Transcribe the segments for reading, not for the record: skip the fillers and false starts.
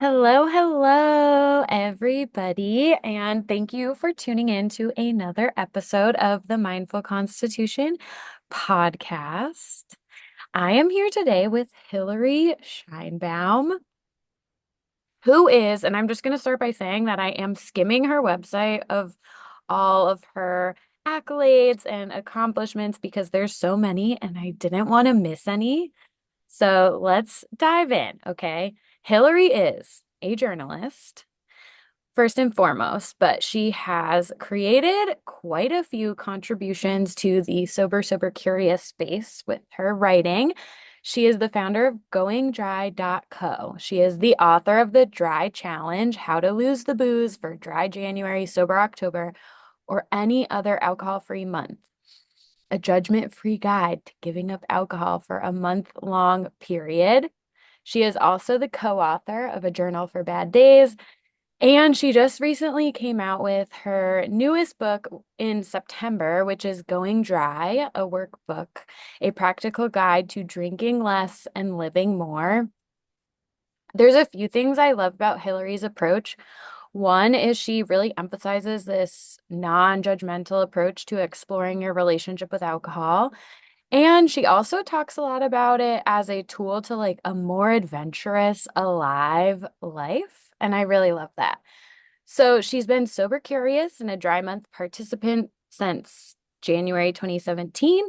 Hello, hello, everybody, and thank you for tuning in to another episode of the Mindful Constitution podcast. I am here today with Hilary Sheinbaum, who is, and I'm just going to start by saying that I am skimming her website of all of her accolades and accomplishments because there's so many and I didn't want to miss any. So let's dive in, okay? Hillary is a journalist, first and foremost, but she has created quite a few contributions to the sober curious space with her writing. She is the founder of goingdry.co. She is the author of the Dry Challenge, How to Lose the Booze for Dry January, Sober October, or any other alcohol-free month. A judgment-free guide to giving up alcohol for a month-long period. She is also the co-author of A Journal for Bad Days, and she just recently came out with her newest book in September, which is Going Dry, a workbook, a practical guide to drinking less and living more. There's a few things I love about Hillary's approach. One is she really emphasizes this non-judgmental approach to exploring your relationship with alcohol. And she also talks a lot about it as a tool to like a more adventurous, alive life. And I really love that. So she's been sober curious and a dry month participant since January 2017.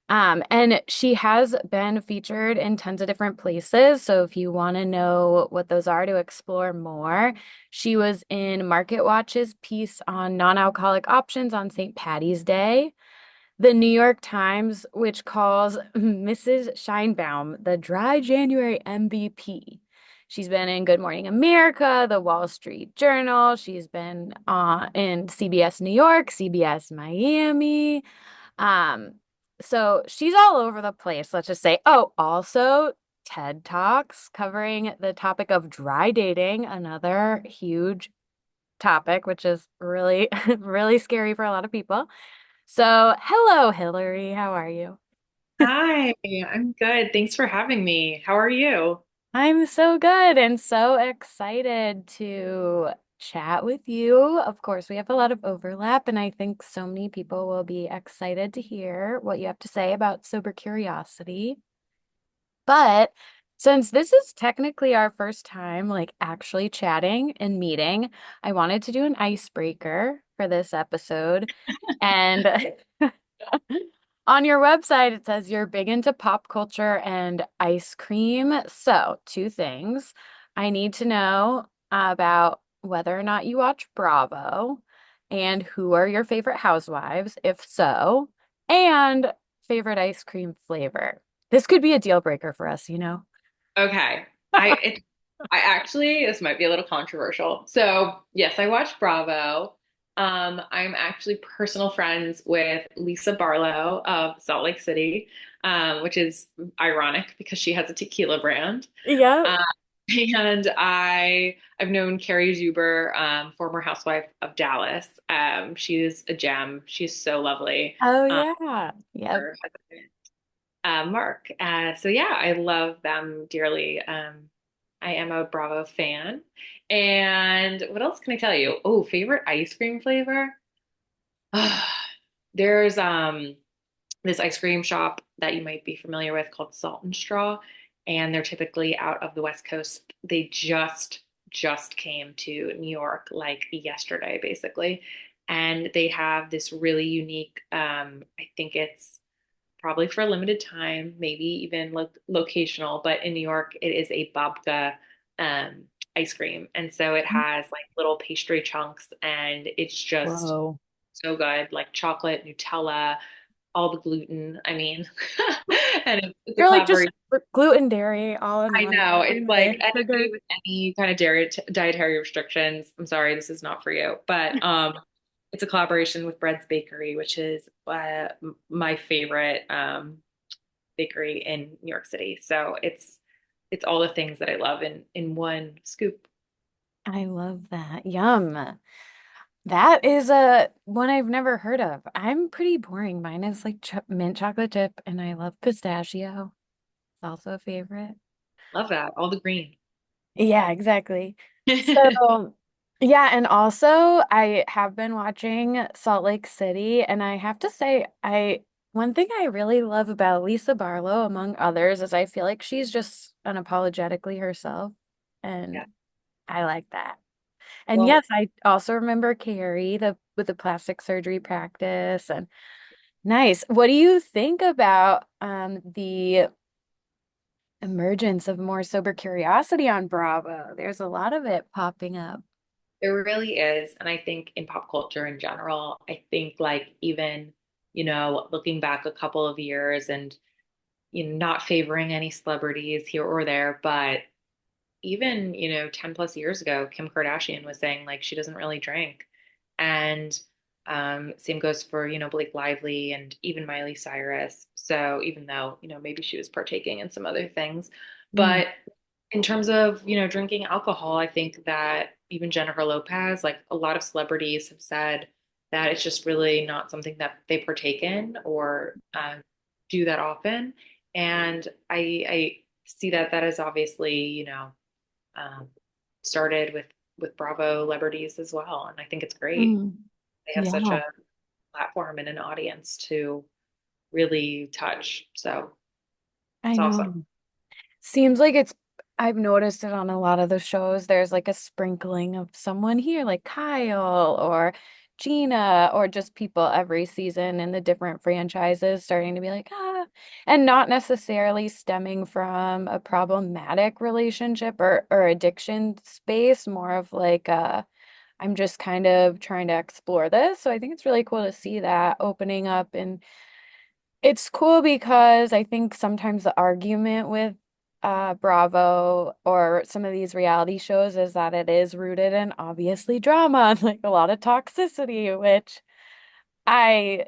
And she has been featured in tons of different places. So if you want to know what those are to explore more, she was in Market Watch's piece on non-alcoholic options on St. Patty's Day. The New York Times, which calls Mrs. Sheinbaum the Dry January MVP. She's been in Good Morning America, the Wall Street Journal. She's been in CBS New York, CBS Miami. Um, so she's all over the place, let's just say. Oh, also TED Talks covering the topic of dry dating, another huge topic, which is really, really scary for a lot of people. So, hello, Hillary. How are you? Hi, I'm good. Thanks for having me. How are you? I'm so good and so excited to chat with you. Of course, we have a lot of overlap, and I think so many people will be excited to hear what you have to say about sober curiosity. But since this is technically our first time, like actually chatting and meeting, I wanted to do an icebreaker for this episode. And on your website, it says you're big into pop culture and ice cream. So, two things. I need to know about whether or not you watch Bravo and who are your favorite housewives, if so, and favorite ice cream flavor. This could be a deal breaker for us, you know? Okay. I actually this might be a little controversial. So, yes, I watched Bravo. I'm actually personal friends with Lisa Barlow of Salt Lake City, which is ironic because she has a tequila brand. Yeah. Um, and I've known Carrie Zuber, former housewife of Dallas. She is a gem. She's so lovely. Oh, Um, yeah. Yep. her husband Mark. So yeah, I love them dearly. I am a Bravo fan. And what else can I tell you? Oh, favorite ice cream flavor? There's this ice cream shop that you might be familiar with called Salt and Straw, and they're typically out of the West Coast. They just came to New York like yesterday, basically. And they have this really unique, I think it's probably for a limited time, maybe even locational, but in New York, it is a babka um, ice cream. And so it has like little pastry chunks and it's just Whoa. so good, like chocolate, Nutella, all the gluten. I mean, and it's a You're like just collaboration. gluten, dairy, all in I one. know it's like Anyway, anybody sugar. with any kind of dietary restrictions. I'm sorry, this is not for you, but it's a collaboration with Bread's Bakery, which is my favorite bakery in New York City. So it's all the things that I love in one scoop. I love that. Yum. That is a one I've never heard of. I'm pretty boring. Mine is like ch mint chocolate chip, and I love pistachio. It's also a favorite. Love that. All the green. Yeah, exactly. So, yeah, and also I have been watching Salt Lake City, and I have to say, I one thing I really love about Lisa Barlow, among others, is I feel like she's just unapologetically herself, Yeah. and I like that. And Well, yes, I also remember Carrie, the with the plastic surgery practice, and nice. What do you think about the emergence of more sober curiosity on Bravo? There's a lot of it popping up. there really is. And I think in pop culture in general, I think like even, looking back a couple of years and, not favoring any celebrities here or there, but even, 10 plus years ago, Kim Kardashian was saying like she doesn't really drink. And same goes for, Blake Lively and even Miley Cyrus. So even though, maybe she was partaking in some other things, Mm. but in terms of, drinking alcohol, I think that even Jennifer Lopez, like a lot of celebrities have said that it's just really not something that they partake in or do that often. And I see that that is obviously, um, started with Bravo celebrities as well. And I think it's great. Mm. They have such Yeah, a platform and an audience to really touch. So I it's awesome. know. Seems like I've noticed it on a lot of the shows. There's like a sprinkling of someone here, like Kyle or Gina, or just people every season in the different franchises starting to be like, and not necessarily stemming from a problematic relationship or addiction space, more of like, I'm just kind of trying to explore this. So I think it's really cool to see that opening up, and it's cool because I think sometimes the argument with Bravo or some of these reality shows is that it is rooted in obviously drama and like a lot of toxicity, which I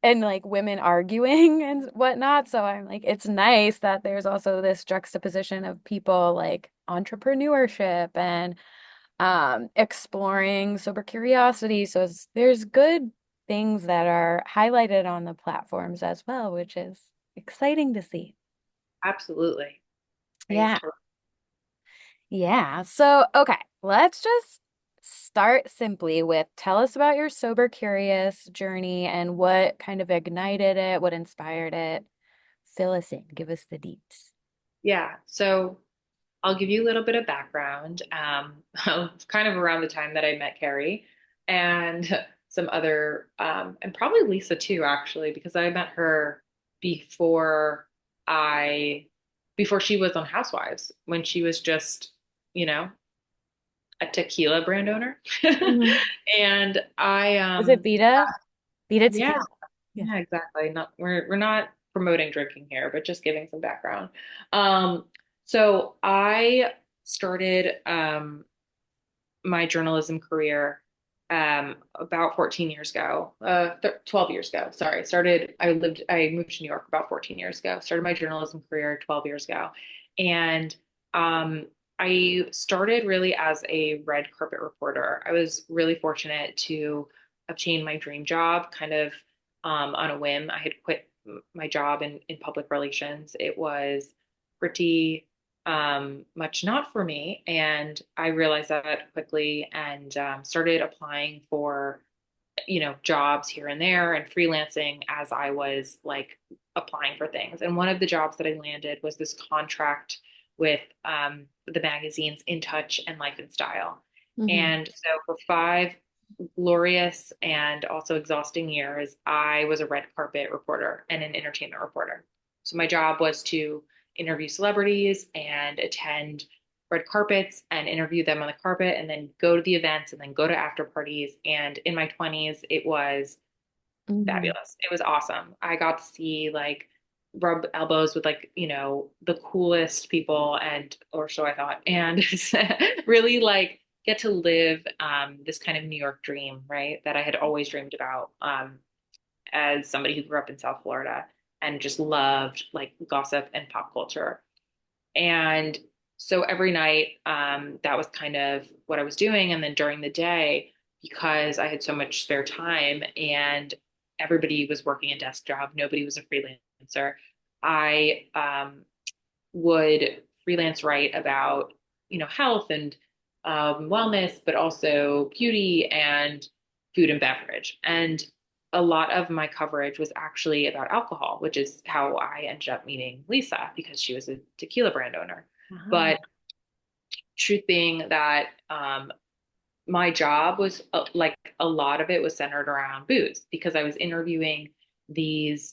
and like women arguing and whatnot. So I'm like, it's nice that there's also this juxtaposition of people like entrepreneurship and exploring sober curiosity. So there's good things that are highlighted on the platforms as well, which is exciting to see. Absolutely. I Yeah. totally, Yeah. So, okay, let's just start simply with tell us about your sober curious journey and what kind of ignited it, what inspired it. Fill us in, give us the deets. yeah. So I'll give you a little bit of background. Kind of around the time that I met Carrie and some other, and probably Lisa too, actually, because I met her before I, before she was on Housewives, when she was just, you know, a tequila brand owner. Mhm. And I, Was it Vita? Vita yeah, tequila? Yeah. yeah, exactly. Not we're not promoting drinking here, but just giving some background. Um, so I started my journalism career about 14 years ago, 12 years ago. Sorry. I moved to New York about 14 years ago. Started my journalism career 12 years ago. And um, I started really as a red carpet reporter. I was really fortunate to obtain my dream job kind of on a whim. I had quit my job in public relations. It was pretty much not for me. And I realized that quickly and started applying for, jobs here and there and freelancing as I was like applying for things. And one of the jobs that I landed was this contract with the magazines In Touch and Life and Style. Hmm. And so for 5 glorious and also exhausting years, I was a red carpet reporter and an entertainment reporter. So my job was to interview celebrities and attend red carpets and interview them on the carpet and then go to the events and then go to after parties. And in my 20s, it was Hmm. fabulous. It was awesome. I got to see like rub elbows with like, the coolest people and or so I thought. And really like get to live this kind of New York dream, right? That I had always dreamed about as somebody who grew up in South Florida and just loved like gossip and pop culture. And so every night, that was kind of what I was doing. And then during the day, because I had so much spare time and everybody was working a desk job, nobody was a freelancer, I would freelance write about health and wellness, but also beauty and food and beverage. And a lot of my coverage was actually about alcohol, which is how I ended up meeting Lisa because she was a tequila brand owner. Ah. But truth being that my job was like a lot of it was centered around booze because I was interviewing these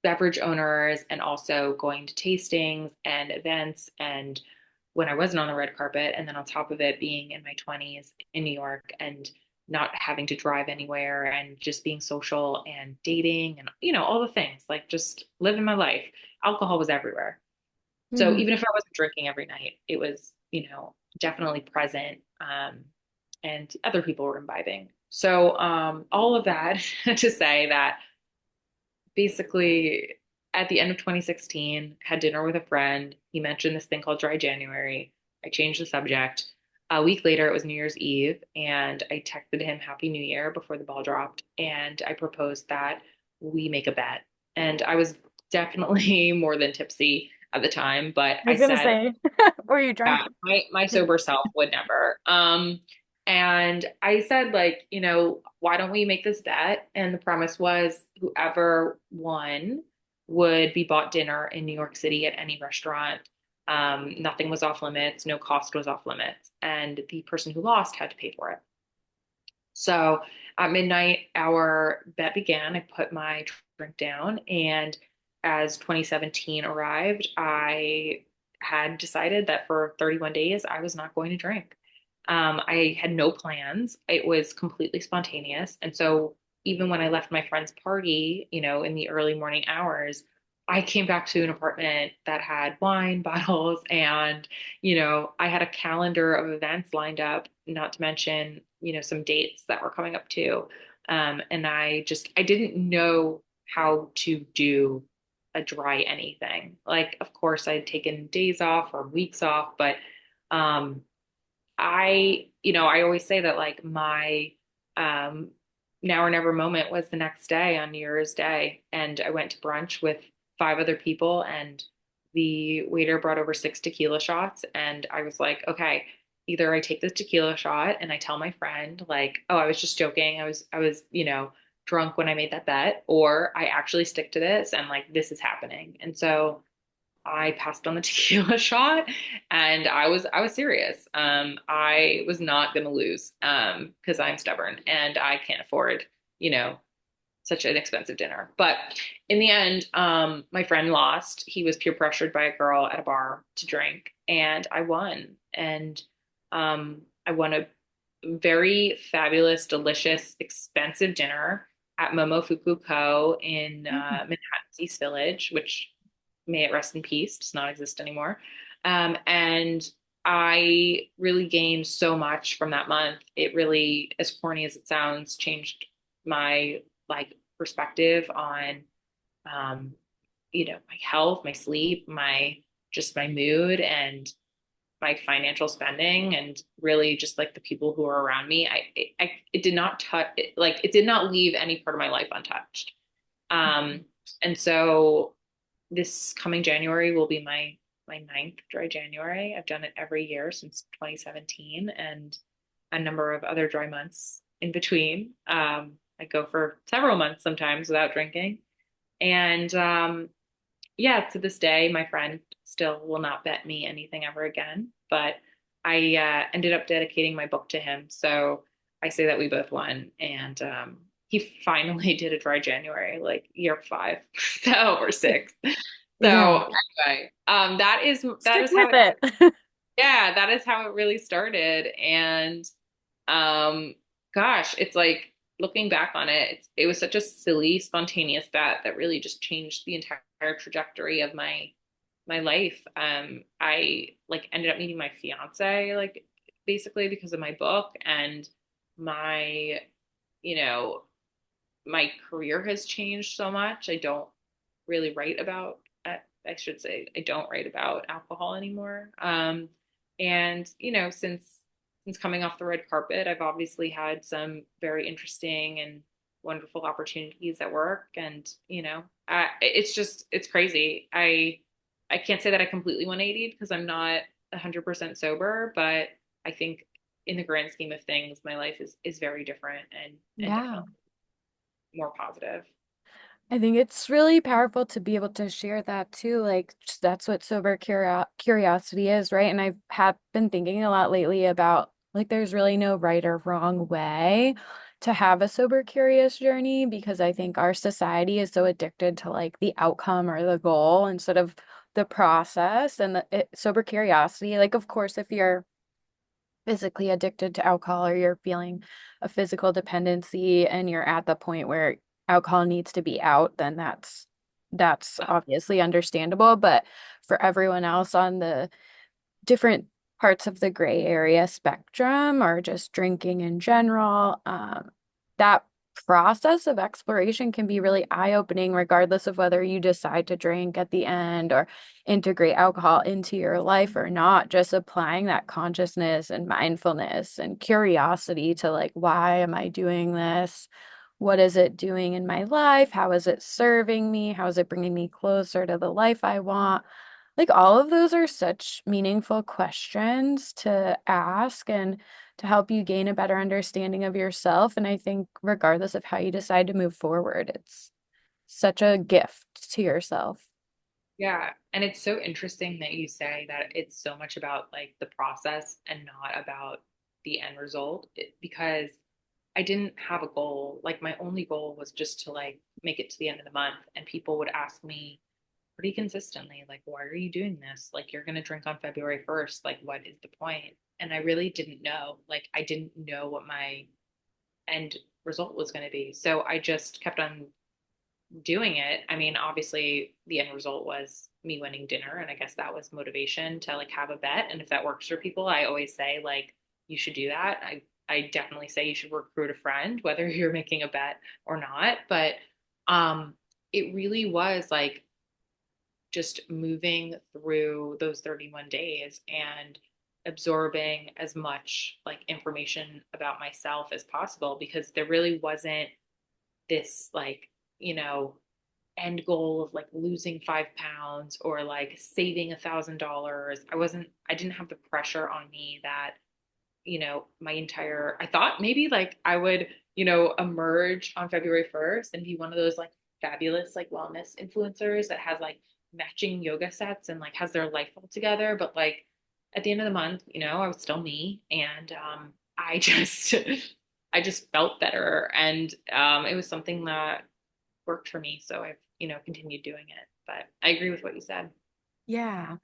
beverage owners and also going to tastings and events and when I wasn't on the red carpet and then on top of it being in my 20s in New York and not having to drive anywhere and just being social and dating and all the things like just living my life. Alcohol was everywhere. So Mhm. even if I wasn't drinking every night, it was, definitely present. And other people were imbibing. So all of that to say that basically at the end of 2016, had dinner with a friend. He mentioned this thing called dry January. I changed the subject. A week later, it was New Year's Eve, and I texted him Happy New Year before the ball dropped. And I proposed that we make a bet. And I was definitely more than tipsy at the time, but I I was gonna said, say, were you yeah, drunk? my sober self would never. And I said, like, why don't we make this bet? And the premise was whoever won would be bought dinner in New York City at any restaurant. Nothing was off limits, no cost was off limits, and the person who lost had to pay for it. So at midnight, our bet began. I put my drink down, and as 2017 arrived, I had decided that for 31 days, I was not going to drink. I had no plans. It was completely spontaneous. And so even when I left my friend's party, in the early morning hours, I came back to an apartment that had wine bottles and I had a calendar of events lined up, not to mention, some dates that were coming up too. And I didn't know how to do a dry anything. Like, of course, I'd taken days off or weeks off, but um, I always say that like my um, now or never moment was the next day on New Year's Day. And I went to brunch with five other people, and the waiter brought over six tequila shots. And I was like, okay, either I take this tequila shot and I tell my friend, like, oh, I was just joking. I was, drunk when I made that bet, or I actually stick to this and like this is happening. And so I passed on the tequila shot and I was serious. I was not gonna lose because I'm stubborn and I can't afford, you know, such an expensive dinner. But in the end, my friend lost. He was peer pressured by a girl at a bar to drink, and I won. And I won a very fabulous, delicious, expensive dinner at Momofuku Co. in Manhattan's East Village, which may it rest in peace, does not exist anymore. And I really gained so much from that month. It really, as corny as it sounds, changed my like perspective on um, my health, my sleep, my just my mood and my financial spending and really just like the people who are around me. It did not touch like it did not leave any part of my life untouched. Um, and so this coming January will be my ninth dry January. I've done it every year since 2017 and a number of other dry months in between. I go for several months sometimes without drinking. And yeah, to this day, my friend still will not bet me anything ever again. But I ended up dedicating my book to him. So I say that we both won. And he finally did a dry January, like year five, so or six. Yeah, So anyway, that stick is how with it, it. yeah, that is how it really started. And um, gosh, it's like looking back on it, it was such a silly, spontaneous bet that really just changed the entire trajectory of my life. I like ended up meeting my fiance like basically because of my book and my, you know, my career has changed so much. I don't really write about, I should say, I don't write about alcohol anymore. And since coming off the red carpet, I've obviously had some very interesting and wonderful opportunities at work, and it's crazy. I can't say that I completely 180 because I'm not. 100% sober, but I think in the grand scheme of things, my life is very different and Yeah. definitely more positive. I think it's really powerful to be able to share that too. Like, that's what sober curiosity is, right? And I've have been thinking a lot lately about like there's really no right or wrong way to have a sober curious journey because I think our society is so addicted to like the outcome or the goal instead of the process and sober curiosity. Like, of course, if you're physically addicted to alcohol or you're feeling a physical dependency and you're at the point where alcohol needs to be out, then that's obviously understandable. But for everyone else on the different parts of the gray area spectrum or just drinking in general, that process of exploration can be really eye-opening, regardless of whether you decide to drink at the end or integrate alcohol into your life or not. Just applying that consciousness and mindfulness and curiosity to like, why am I doing this? What is it doing in my life? How is it serving me? How is it bringing me closer to the life I want? Like all of those are such meaningful questions to ask and to help you gain a better understanding of yourself. And I think regardless of how you decide to move forward, it's such a gift to yourself. Yeah, and it's so interesting that you say that it's so much about like the process and not about the end result because I didn't have a goal. Like my only goal was just to like make it to the end of the month and people would ask me pretty consistently like why are you doing this? Like you're going to drink on February 1st, like what is the point? And I really didn't know. Like I didn't know what my end result was going to be. So I just kept on doing it. I mean, obviously the end result was me winning dinner, and I guess that was motivation to like have a bet. And if that works for people, I always say like you should do that. I definitely say you should recruit a friend, whether you're making a bet or not. But um, it really was like just moving through those 31 days and absorbing as much like information about myself as possible because there really wasn't this like you know end goal of like losing 5 pounds or like saving $1,000. I didn't have the pressure on me that, my entire, I thought maybe like I would, emerge on February 1st and be one of those like fabulous like wellness influencers that has like matching yoga sets and like has their life all together. But like at the end of the month, I was still me. And I just, I just felt better. And it was something that worked for me. So I've, continued doing it. But I agree with what you said. Yeah.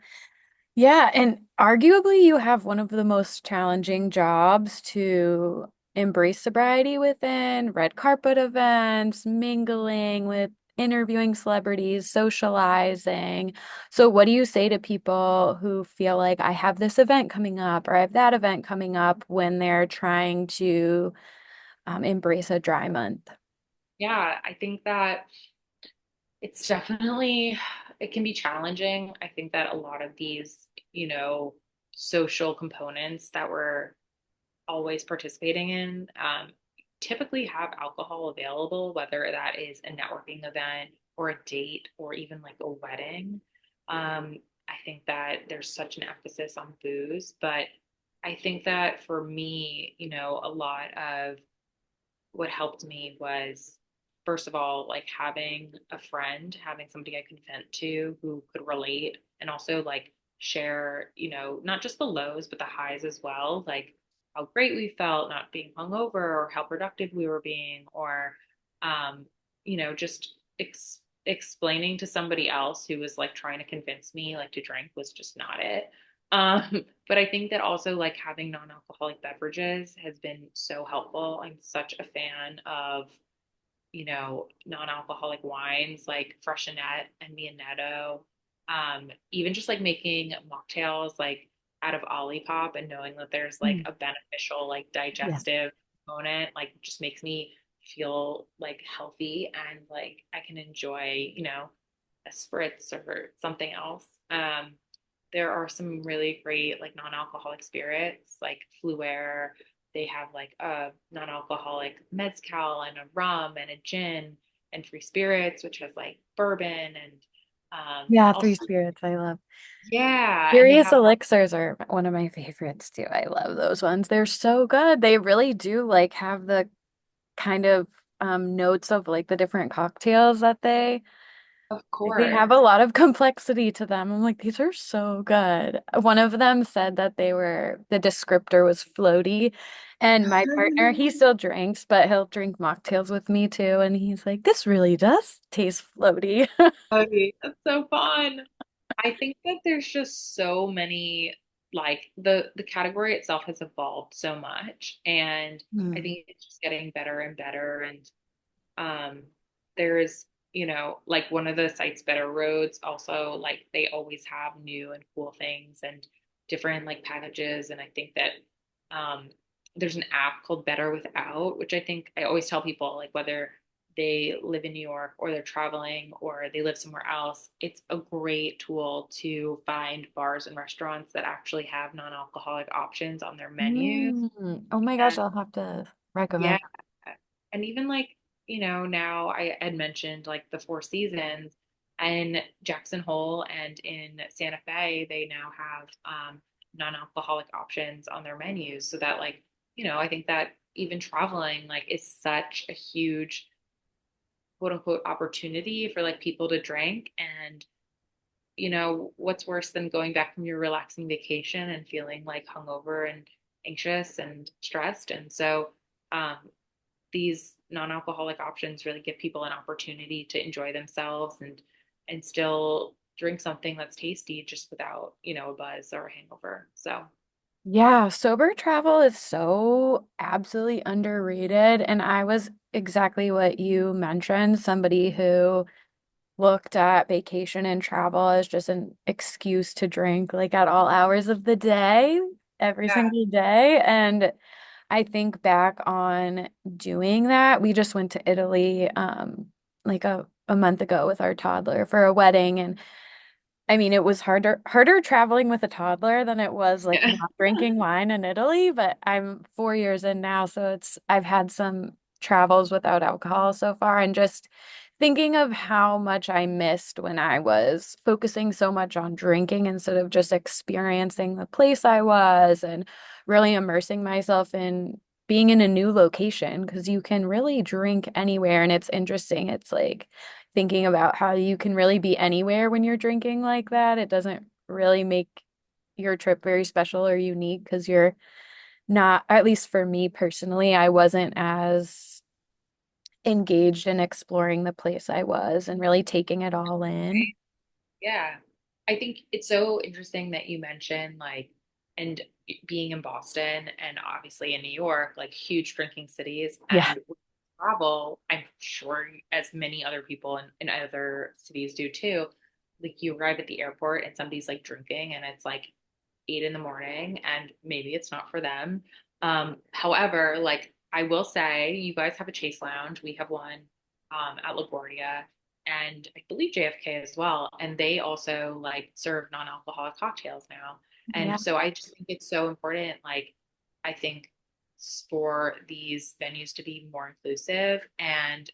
Yeah, and arguably you have one of the most challenging jobs to embrace sobriety within, red carpet events, mingling with interviewing celebrities, socializing. So what do you say to people who feel like I have this event coming up or I have that event coming up when they're trying to embrace a dry month? Yeah, I think that it's definitely, it can be challenging. I think that a lot of these, social components that we're always participating in typically have alcohol available, whether that is a networking event or a date or even like a wedding. I think that there's such an emphasis on booze, but I think that for me, a lot of what helped me was first of all like having a friend, having somebody I could vent to who could relate and also like share, not just the lows but the highs as well, like how great we felt not being hungover or how productive we were being or um just explaining to somebody else who was like trying to convince me like to drink was just not it. But I think that also like having non-alcoholic beverages has been so helpful. I'm such a fan of, non-alcoholic wines like Freshenet and Mianetto. Even just like making mocktails like out of Olipop and knowing that there's like Mm. a beneficial like Yeah. digestive component, like just makes me feel like healthy and like I can enjoy, a spritz or something else. There are some really great like non-alcoholic spirits like Fluere. They have like a non-alcoholic mezcal and a rum and a gin and free spirits, which has like bourbon and Yeah, Three Also, Spirits, I love. yeah, and they Furious have Elixirs are one of my favorites too. I love those ones. They're so good. They really do like have the kind of notes of like the different cocktails that of they course. have a lot of complexity to them. I'm like, these are so good. One of them said that the descriptor was floaty. And my partner, he still drinks, but he'll drink mocktails with me too. And he's like, this really does taste floaty. Okay, that's so fun. I think that there's just so many, like the category itself has evolved so much, and I Hmm. think it's just getting better and better. And there's, like one of the sites, Better Roads, also like they always have new and cool things and different like packages. And I think that um, there's an app called Better Without, which I think I always tell people like whether they live in New York or they're traveling or they live somewhere else, it's a great tool to find bars and restaurants that actually have non-alcoholic options on their menus. Mm. Oh my gosh, And I'll have to yeah. recommend. And even like, now I had mentioned like the Four Seasons and Jackson Hole and in Santa Fe, they now have non-alcoholic options on their menus. So that like, I think that even traveling like is such a huge quote unquote opportunity for like people to drink. And what's worse than going back from your relaxing vacation and feeling like hungover and anxious and stressed? And so um, these non-alcoholic options really give people an opportunity to enjoy themselves and still drink something that's tasty just without, a buzz or a hangover. So Yeah, sober travel is so absolutely underrated. And I was exactly what you mentioned, somebody who looked at vacation and travel as just an excuse to drink like at all hours of the day, every yeah, single day. And I think back on doing that. We just went to Italy like a month ago with our toddler for a wedding. And I mean, it was harder traveling with a toddler than it was like yeah, not drinking wine in Italy, but I'm 4 years in now, so I've had some travels without alcohol so far, and just thinking of how much I missed when I was focusing so much on drinking instead of just experiencing the place I was and really immersing myself in being in a new location because you can really drink anywhere, and it's interesting. It's like thinking about how you can really be anywhere when you're drinking like that. It doesn't really make your trip very special or unique because you're not, at least for me personally, I wasn't as engaged in exploring the place I was and really taking it all in. yeah. I think it's so interesting that you mentioned like, and being in Boston and obviously in New York, like huge drinking cities, Yeah. and with travel, I'm sure as many other people in other cities do too. Like you arrive at the airport and somebody's like drinking and it's like 8 in the morning and maybe it's not for them. However, like I will say, you guys have a Chase Lounge. We have one at LaGuardia and I believe JFK as well. And they also like serve non-alcoholic cocktails now. Yeah. And so I just think it's so important. Like, I think for these venues to be more inclusive and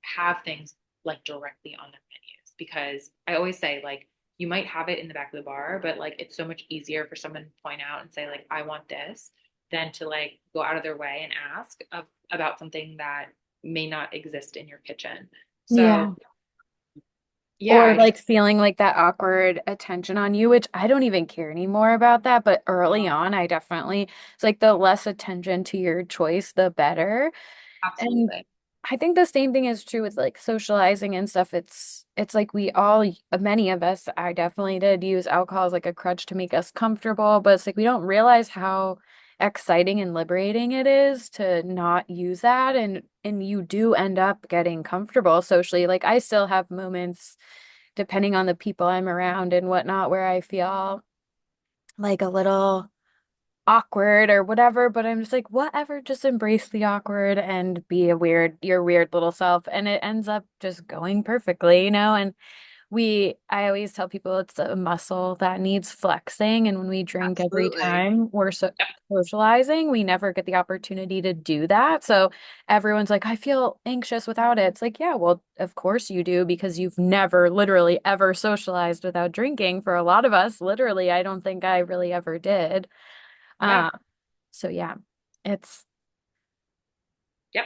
have things like directly on their menus because I always say like you might have it in the back of the bar, but like it's so much easier for someone to point out and say like I want this than to like go out of their way and ask about something that may not exist in your kitchen. Yeah. So yeah, Or I just like feeling like that awkward attention on you, which I don't even care anymore about that. But early on, I definitely, it's like the less attention to your choice, the better. And absolutely. I think the same thing is true with like socializing and stuff. It's like we all, many of us, I definitely did use alcohol as like a crutch to make us comfortable, but it's like we don't realize how exciting and liberating it is to not use that, and you do end up getting comfortable socially. Like I still have moments, depending on the people I'm around and whatnot, where I feel like a little awkward or whatever, but I'm just like, whatever, just embrace the awkward and be your weird little self. And it ends up just going perfectly, you know? And I always tell people it's a muscle that needs flexing. And when we drink every Absolutely. time we're socializing, we never get the opportunity to do that. So everyone's like, I feel anxious without it. It's like, yeah, well, of course you do because you've never literally ever socialized without drinking. For a lot of us, literally, I don't think I really ever did. Yeah. Uh, so yeah, it's Yep.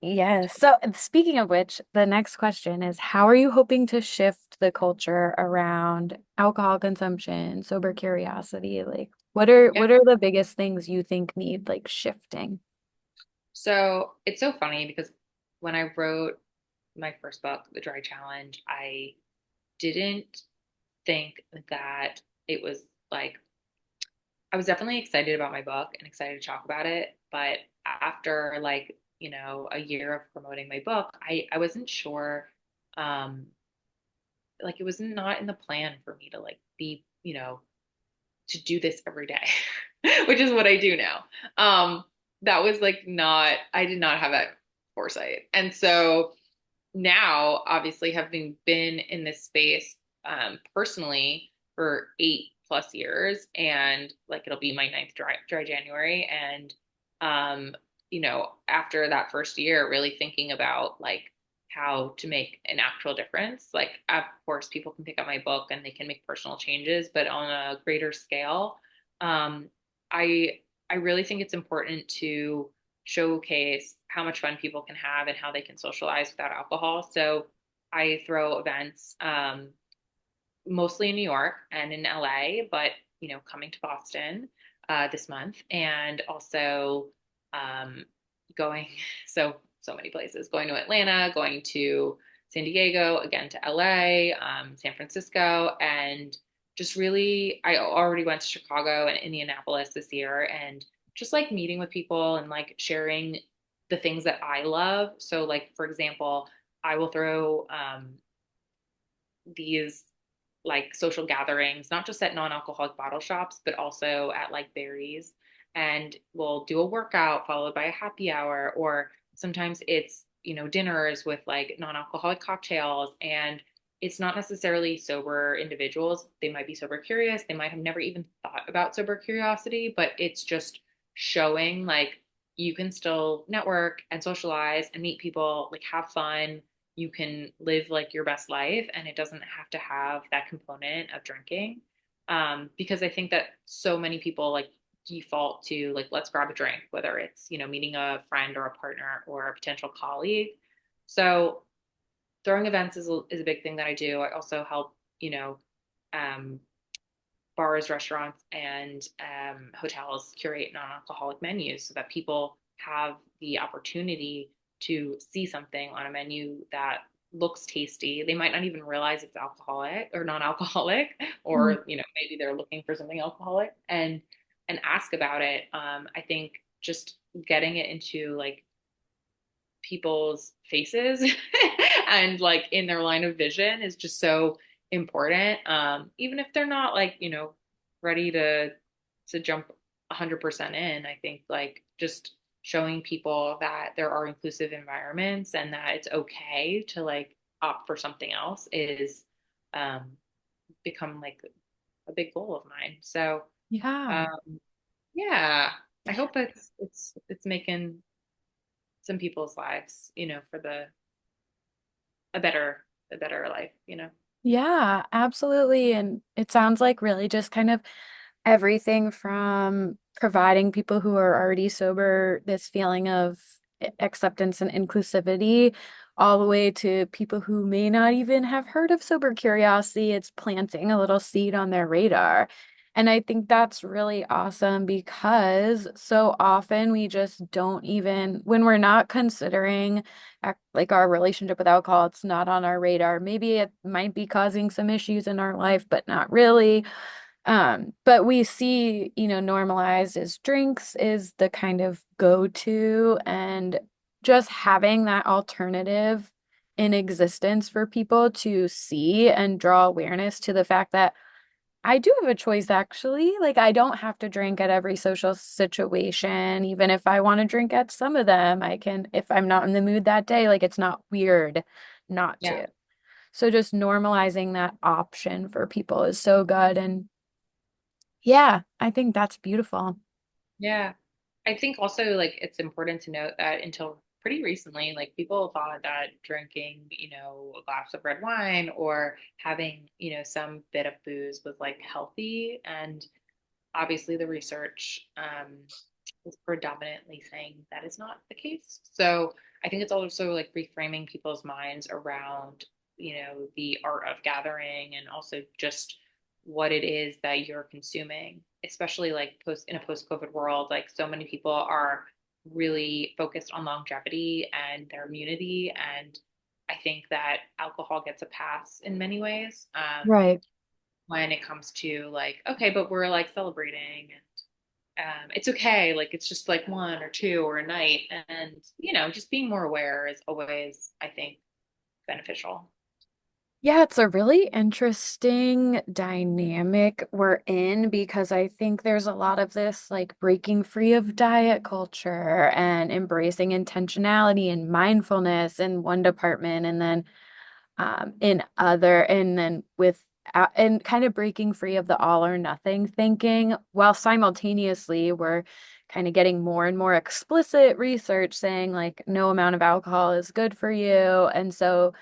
yes. So, speaking of which, the next question is, how are you hoping to shift the culture around alcohol consumption, sober curiosity? Like, Yeah. what are the biggest things you think need like shifting? So it's so funny because when I wrote my first book, The Dry Challenge, I didn't think that it was like, I was definitely excited about my book and excited to talk about it. But after like, a year of promoting my book, I wasn't sure, um, like it was not in the plan for me to like be, to do this every day, which is what I do now. That was like not, I did not have that foresight. And so now, obviously, having been in this space personally for 8+ years, and like it'll be my ninth dry January, and after that first year, really thinking about like how to make an actual difference. Like, of course, people can pick up my book and they can make personal changes, but on a greater scale, um, I I really think it's important to showcase how much fun people can have and how they can socialize without alcohol. So I throw events mostly in New York and in LA, but coming to Boston this month, and also um, going so many places, going to Atlanta, going to San Diego, again to LA, San Francisco, and just really, I already went to Chicago and Indianapolis this year, and just like meeting with people and like sharing the things that I love. So, like for example, I will throw these like social gatherings, not just at non-alcoholic bottle shops, but also at like Barry's. And we'll do a workout followed by a happy hour, or sometimes it's, dinners with like non-alcoholic cocktails. And it's not necessarily sober individuals. They might be sober curious. They might have never even thought about sober curiosity, but it's just showing like you can still network and socialize and meet people, like have fun. You can live like your best life and it doesn't have to have that component of drinking. Because I think that so many people like default to like, let's grab a drink, whether it's, meeting a friend or a partner or a potential colleague. So throwing events is a big thing that I do. I also help, um, bars, restaurants, and hotels curate non-alcoholic menus so that people have the opportunity to see something on a menu that looks tasty. They might not even realize it's alcoholic or non-alcoholic, Mm. or maybe they're looking for something alcoholic and ask about it. I think just getting it into like people's faces and like in their line of vision is just so important. Even if they're not like, ready to jump 100% in, I think like just showing people that there are inclusive environments and that it's okay to like opt for something else is um become like a big goal of mine. So Yeah. yeah, I hope it's making some people's lives, for a better life. Yeah, absolutely. And it sounds like really just kind of everything from providing people who are already sober this feeling of acceptance and inclusivity, all the way to people who may not even have heard of sober curiosity. It's planting a little seed on their radar. And I think that's really awesome because so often we just don't even, when we're not considering like our relationship with alcohol, it's not on our radar. Maybe it might be causing some issues in our life, but not really. But we see, normalized as drinks is the kind of go-to, and just having that alternative in existence for people to see and draw awareness to the fact that I do have a choice, actually. Like, I don't have to drink at every social situation. Even if I want to drink at some of them, I can, if I'm not in the mood that day, like, it's not weird not Yeah. to. So just normalizing that option for people is so good. And yeah, I think that's beautiful. Yeah. I think also like it's important to note that until pretty recently, like people thought that drinking, a glass of red wine or having, some bit of booze was like healthy. And obviously the research is predominantly saying that is not the case. So I think it's also like reframing people's minds around, the art of gathering and also just what it is that you're consuming, especially like post in a post-COVID world. Like so many people are really focused on longevity and their immunity. And I think that alcohol gets a pass in many ways. Right. When it comes to like, okay, but we're like celebrating and it's okay. Like it's just like one or two or a night. And, just being more aware is always, I think, beneficial. Yeah, it's a really interesting dynamic we're in because I think there's a lot of this like breaking free of diet culture and embracing intentionality and mindfulness in one department, and then in other, and then with and kind of breaking free of the all or nothing thinking, while simultaneously we're kind of getting more and more explicit research saying like no amount of alcohol is good for you. And so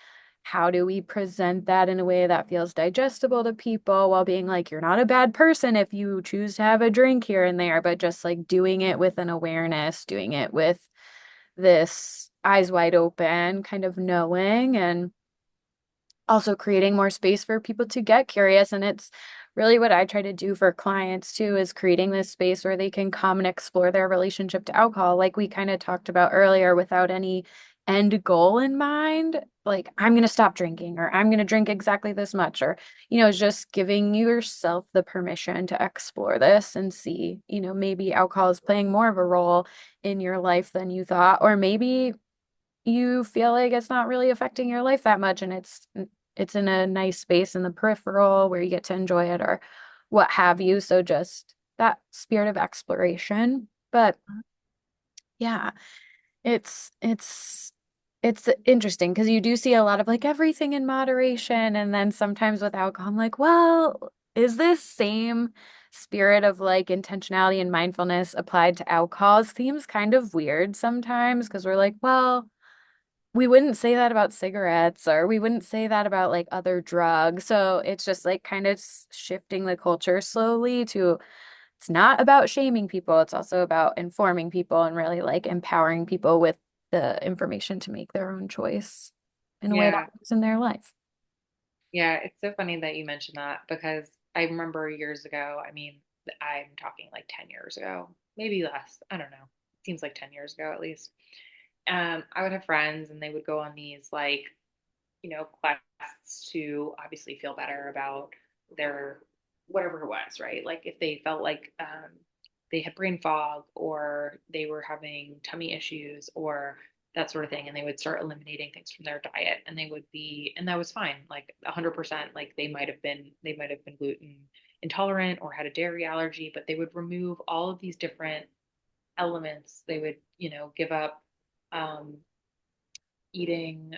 how do we present that in a way that feels digestible to people while being like, you're not a bad person if you choose to have a drink here and there, but just like doing it with an awareness, doing it with this eyes wide open kind of knowing, and also creating more space for people to get curious. And it's really what I try to do for clients too, is creating this space where they can come and explore their relationship to alcohol, like we kind of talked about earlier, without any end goal in mind. Like, I'm going to stop drinking, or I'm going to drink exactly this much, or, just giving yourself the permission to explore this and see, maybe alcohol is playing more of a role in your life than you thought, or maybe you feel like it's not really affecting your life that much, and it's in a nice space in the peripheral where you get to enjoy it, or what have you. So just that spirit of exploration. But yeah, it's interesting because you do see a lot of like everything in moderation, and then sometimes with alcohol I'm like, well, is this same spirit of like intentionality and mindfulness applied to alcohol? It seems kind of weird sometimes because we're like, well, we wouldn't say that about cigarettes, or we wouldn't say that about like other drugs. So it's just like kind of shifting the culture slowly to, it's not about shaming people. It's also about informing people and really like empowering people with the information to make their own choice in a way that Yeah. works in their life. Yeah. It's so funny that you mentioned that because I remember years ago, I mean, I'm talking like 10 years ago, maybe less. I don't know. It seems like 10 years ago at least. I would have friends and they would go on these like quests to obviously feel better about their whatever it was, right? Like if they felt like they had brain fog or they were having tummy issues or that sort of thing, and they would start eliminating things from their diet, and they would be, and that was fine, like 100%. Like they might have been gluten intolerant or had a dairy allergy, but they would remove all of these different elements. They would, give up um, eating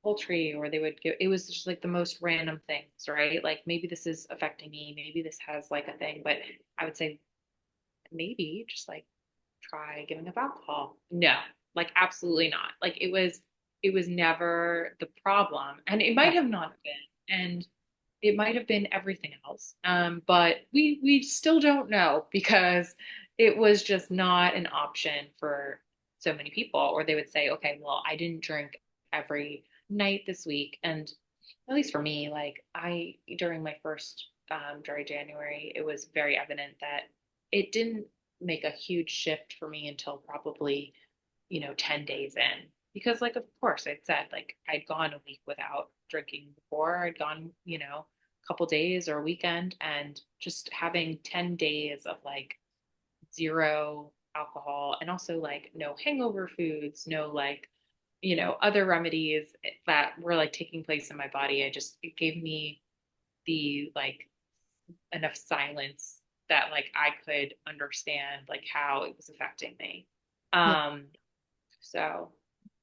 poultry, or they would give, it was just like the most random things, right? Like maybe this is affecting me, maybe this has like a thing, but I would say maybe just like try giving up alcohol. No, like absolutely not. Like it was never the problem. And it Yeah. might have not been. And it might have been everything else. But we still don't know because it was just not an option for so many people. Or they would say, okay, well, I didn't drink every night this week. And at least for me, like I during my first dry January, it was very evident that it didn't make a huge shift for me until probably 10 days in. Because, like, of course, I'd said, like, I'd gone a week without drinking before. I'd gone, a couple days or a weekend, and just having 10 days of like zero alcohol and also like no hangover foods, no like, other remedies that were like taking place in my body. It gave me the like enough silence that like I could understand like how it was affecting me. Yeah. Um, so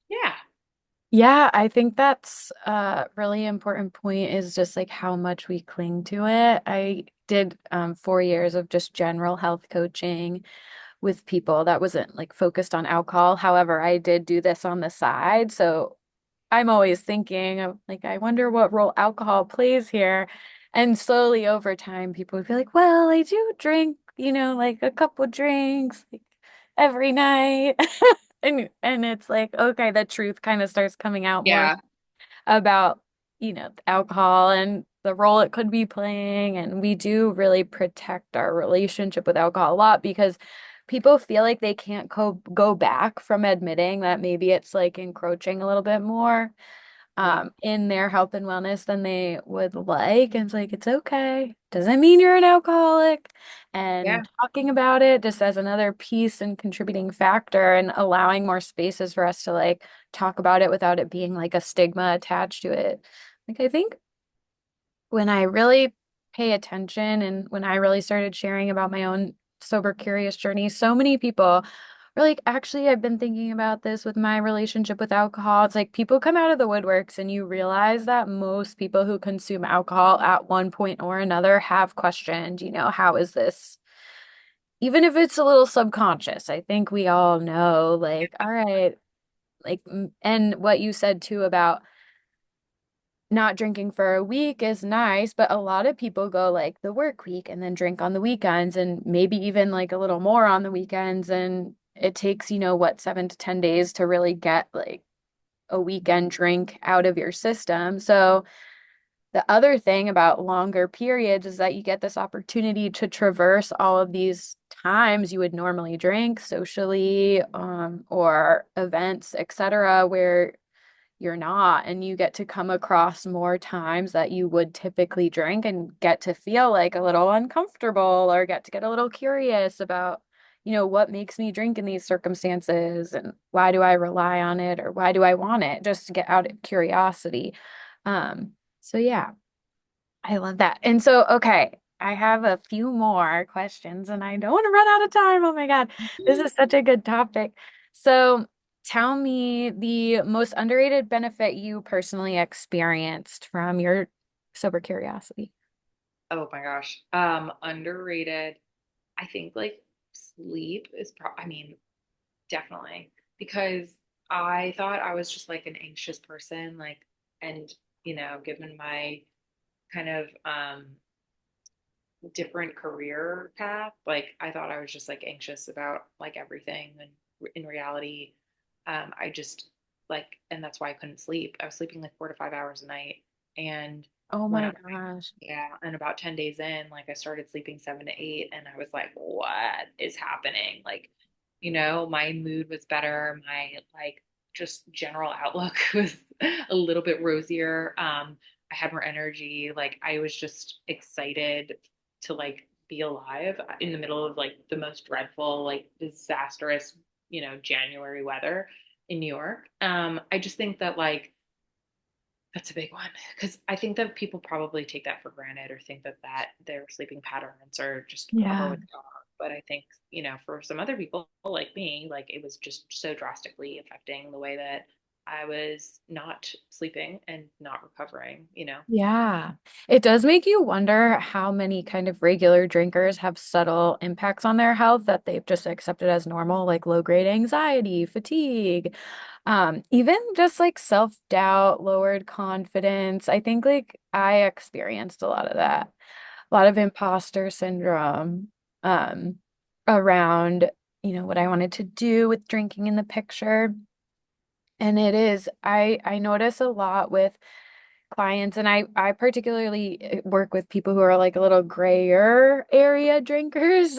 yeah. Yeah, I think that's a really important point is just like how much we cling to it. I did 4 years of just general health coaching with people that wasn't like focused on alcohol. However, I did do this on the side. So I'm always thinking of like, I wonder what role alcohol plays here. And slowly over time, people would be like, well, I do drink, like a couple drinks like every night. And it's like, okay, the truth kind of starts coming out more Yeah. about, alcohol and the role it could be playing. And we do really protect our relationship with alcohol a lot because people feel like they can't go back from admitting that maybe it's like encroaching a little bit more Yeah. in their health and wellness than they would like. And it's like, it's okay. Doesn't mean you're an alcoholic. Yeah. And talking about it just as another piece and contributing factor and allowing more spaces for us to like talk about it without it being like a stigma attached to it. Like, I think when I really pay attention and when I really started sharing about my own sober curious journey, so many people are like, actually, I've been thinking about this with my relationship with alcohol. It's like people come out of the woodworks and you realize that most people who consume alcohol at one point or another have questioned, how is this? Even if it's a little subconscious, I think we all know, like, all right, like, and what you said too about not drinking for a week is nice, but a lot of people go like the work week and then drink on the weekends and maybe even like a little more on the weekends. And it takes, what, 7 to 10 days to really get like a weekend drink out of your system. So the other thing about longer periods is that you get this opportunity to traverse all of these times you would normally drink socially, or events, etc., where you're not, and you get to come across more times that you would typically drink and get to feel like a little uncomfortable or get a little curious about, what makes me drink in these circumstances and why do I rely on it or why do I want it just to get out of curiosity. So yeah, I love that. And so, okay, I have a few more questions and I don't want to run out of time. Oh my God, this is such a good topic. So, tell me the most underrated benefit you personally experienced from your sober curiosity. Oh my gosh. Underrated. I think like sleep is I mean, definitely because I thought I was just like an anxious person, like, and given my kind of different career path, like I thought I was just like anxious about like everything, and in reality, I just like, and that's why I couldn't sleep. I was sleeping like 4 to 5 hours a night, and Oh when my I gosh. yeah, and about 10 days in, like I started sleeping 7 to 8, and I was like, what is happening? Like, my mood was better. My like just general outlook was a little bit rosier. I had more energy. Like I was just excited to like be alive in the middle of like the most dreadful, like disastrous, January weather in New York. I just think that like that's a big one because I think that people probably take that for granted or think that their sleeping patterns are just on a par Yeah. with God. But I think, for some other people like me, like it was just so drastically affecting the way that I was not sleeping and not recovering. Yeah. It does make you wonder how many kind of regular drinkers have subtle impacts on their health that they've just accepted as normal, like low-grade anxiety, fatigue, even just like self-doubt, lowered confidence. I think like I experienced a lot of that, a lot of imposter syndrome, um, around, what I wanted to do with drinking in the picture. And it is, I notice a lot with clients, and I particularly work with people who are like a little grayer area drinkers,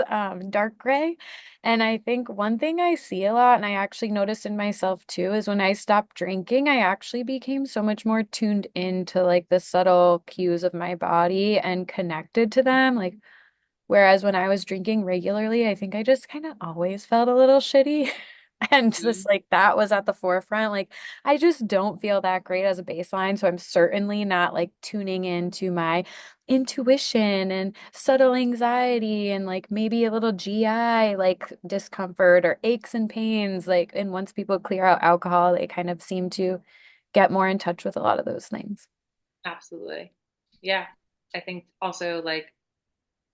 dark gray. And I think one thing I see a lot, and I actually noticed in myself too, is when I stopped drinking, I actually became so much more tuned into like the subtle cues of my body and connected to them. Like, whereas when I was drinking regularly, I think I just kind of always felt a little shitty. And just like that was at the forefront. Like, I just don't feel that great as a baseline. So I'm certainly not like tuning into my intuition and subtle anxiety and like maybe a little GI like discomfort or aches and pains. Like, and once people clear out alcohol, they kind of seem to get more in touch with a lot of those things. Absolutely. Yeah. I think also like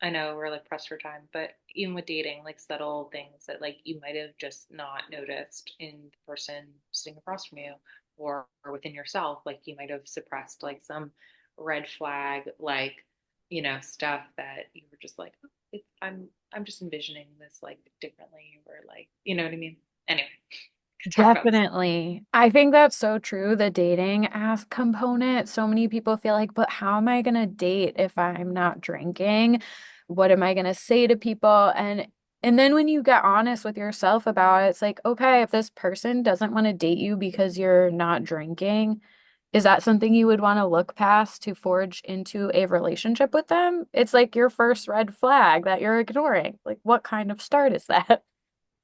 I know we're like pressed for time, but even with dating, like subtle things that like you might have just not noticed in the person sitting across from you or within yourself, like you might have suppressed like some red flag, like, stuff that you were just like, oh, I'm just envisioning this like differently or like, you know what I mean? Anyway, could talk about this. Definitely. I think that's so true, the dating ask component. So many people feel like, but how am I going to date if I'm not drinking? What am I going to say to people? And then when you get honest with yourself about it, it's like, okay, if this person doesn't want to date you because you're not drinking, is that something you would want to look past to forge into a relationship with them? It's like your first red flag that you're ignoring. Like, what kind of start is that?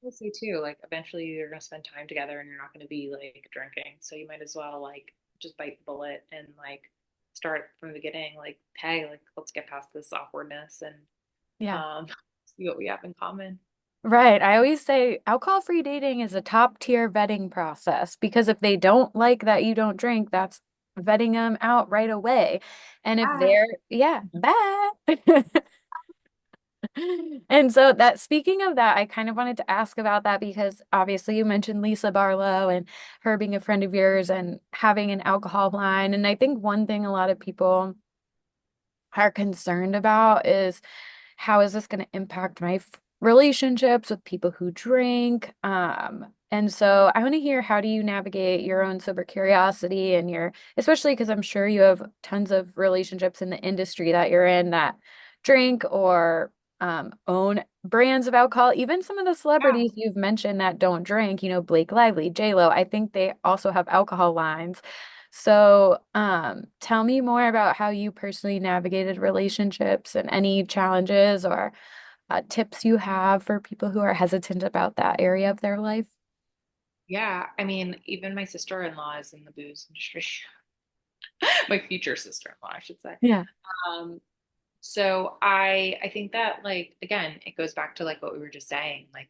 We'll see too, like eventually you're gonna spend time together and you're not gonna be like drinking. So you might as well like just bite the bullet and like start from the beginning, like, hey, like let's get past this awkwardness and Yeah. um see what we have in common. Right. I always say alcohol-free dating is a top-tier vetting process because if they don't like that you don't drink, that's vetting them out right away. And if Ah, they're, yeah, bye. And so that speaking of that, I kind of wanted to ask about that because obviously you mentioned Lisa Barlow and her being a friend of yours and having an alcohol line. And I think one thing a lot of people are concerned about is how is this going to impact my relationships with people who drink? And so I want to hear, how do you navigate your own sober curiosity and your, especially because I'm sure you have tons of relationships in the industry that you're in that drink or own brands of alcohol. Even some of the yeah. celebrities you've mentioned that don't drink, Blake Lively, J-Lo, I think they also have alcohol lines. So, tell me more about how you personally navigated relationships and any challenges or tips you have for people who are hesitant about that area of their life. Yeah. I mean, even my sister-in-law is in the booze industry. My future sister-in-law, I should say. Yeah. Um, so I think that like again, it goes back to like what we were just saying. Like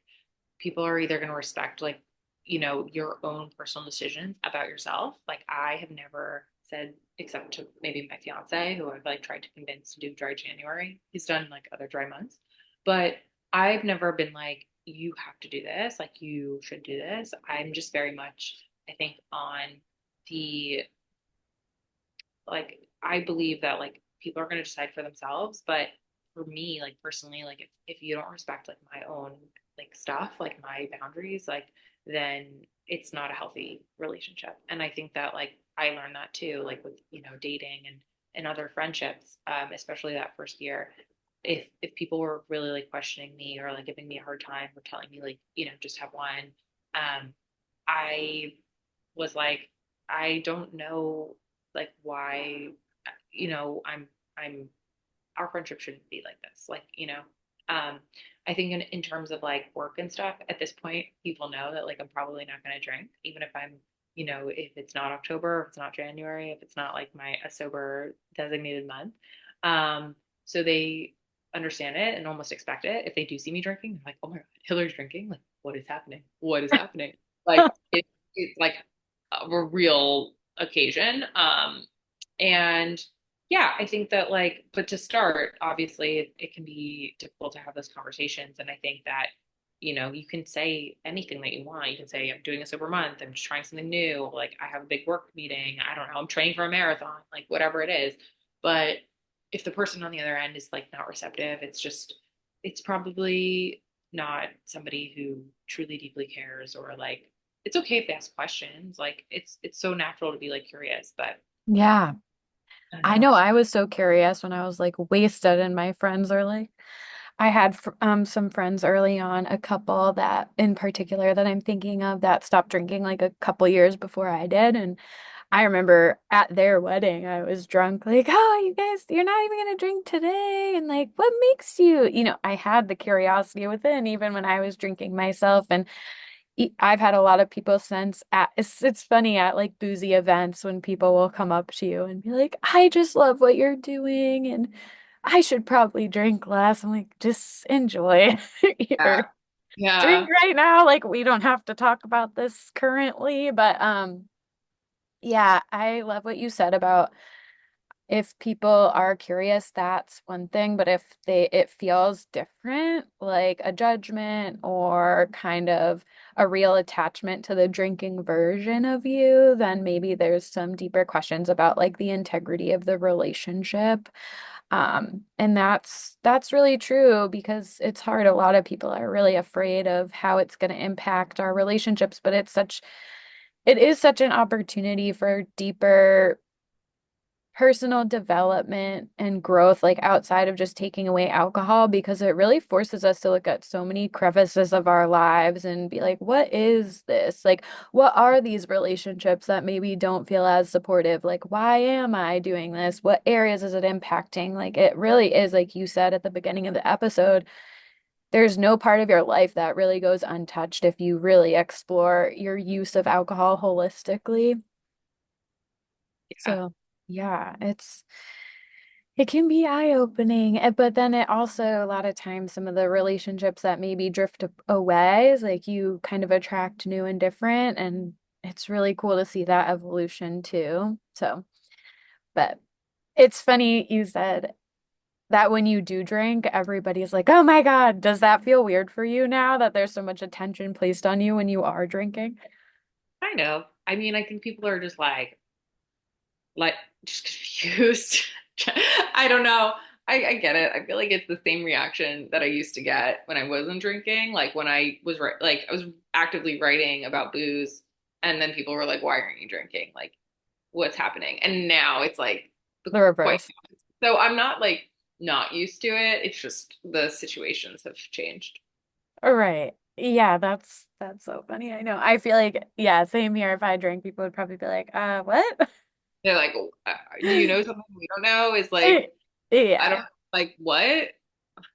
people are either going to respect like your own personal decisions about yourself. Like I have never said, except to maybe my fiance who I've like tried to convince to do dry January. He's done like other dry months, but I've never been like, you have to do this, like you should do this. I'm just very much, I think, on the like I believe that like people are going to decide for themselves, but for me, like personally, like if you don't respect like my own like stuff, like my boundaries, like then it's not a healthy relationship. And I think that like I learned that too, like with dating and other friendships, especially that first year. If people were really like questioning me or like giving me a hard time or telling me like just have one, I was like, I don't know like why I'm our friendship shouldn't be like this. Like, I think in terms of like work and stuff, at this point, people know that like I'm probably not gonna drink, even if I'm, if it's not October, if it's not January, if it's not like my a sober designated month. So they understand it and almost expect it. If they do see me drinking, they're like, oh my God, Hillary's drinking. Like, what is happening? What is happening? Like it's like a real occasion. And yeah, I think that like, but to start, obviously, it can be difficult to have those conversations. And I think that, you can say anything that you want. You can say, I'm doing a sober month. I'm just trying something new. Like, I have a big work meeting. I don't know. I'm training for a marathon, like, whatever it is. But if the person on the other end is like not receptive, it's probably not somebody who truly deeply cares or like, it's okay if they ask questions. Like, it's so natural to be like curious, but Yeah. I don't I know. know I was so curious when I was like wasted and my friends are like, I had some friends early on, a couple that in particular that I'm thinking of that stopped drinking like a couple years before I did. And I remember at their wedding, I was drunk, like, oh, you guys, you're not even gonna drink today. And like, what makes you, I had the curiosity within even when I was drinking myself. And I've had a lot of people since it's funny at like boozy events when people will come up to you and be like, I just love what you're doing and I should probably drink less. I'm like, just enjoy your Yeah. drink Yeah. right now. Like we don't have to talk about this currently, but Yeah, I love what you said about if people are curious, that's one thing, but if it feels different, like a judgment or kind of a real attachment to the drinking version of you, then maybe there's some deeper questions about like the integrity of the relationship. And that's really true because it's hard. A lot of people are really afraid of how it's going to impact our relationships, but it is such an opportunity for deeper personal development and growth, like outside of just taking away alcohol, because it really forces us to look at so many crevices of our lives and be like, what is this? Like, what are these relationships that maybe don't feel as supportive? Like, why am I doing this? What areas is it impacting? Like, it really is, like you said at the beginning of the episode, there's no part of your life that really goes untouched if you really explore your use of alcohol holistically. Yeah. So, yeah, it can be eye-opening, but then it also a lot of times some of the relationships that maybe drift away is like you kind of attract new and different, and it's really cool to see that evolution too. So, but it's funny you said that when you do drink, everybody's like, "Oh my God, does that feel weird for you now that there's so much attention placed on you when you are drinking?" Kind of. I mean, I think people are just like just confused. I don't know. I get it. I feel like it's the same reaction that I used to get when I wasn't drinking. Like when I was like I was actively writing about booze, and then people were like, "Why aren't you drinking? Like, what's happening?" And now it's like the The quite. reverse. So I'm not like not used to it. It's just the situations have changed. All right. Yeah, that's so funny. I know. I feel like, yeah, same here. If I drank, people would probably be like, what? They're like, "Do you know something we don't know?" Is like, I don't Yeah. like what? And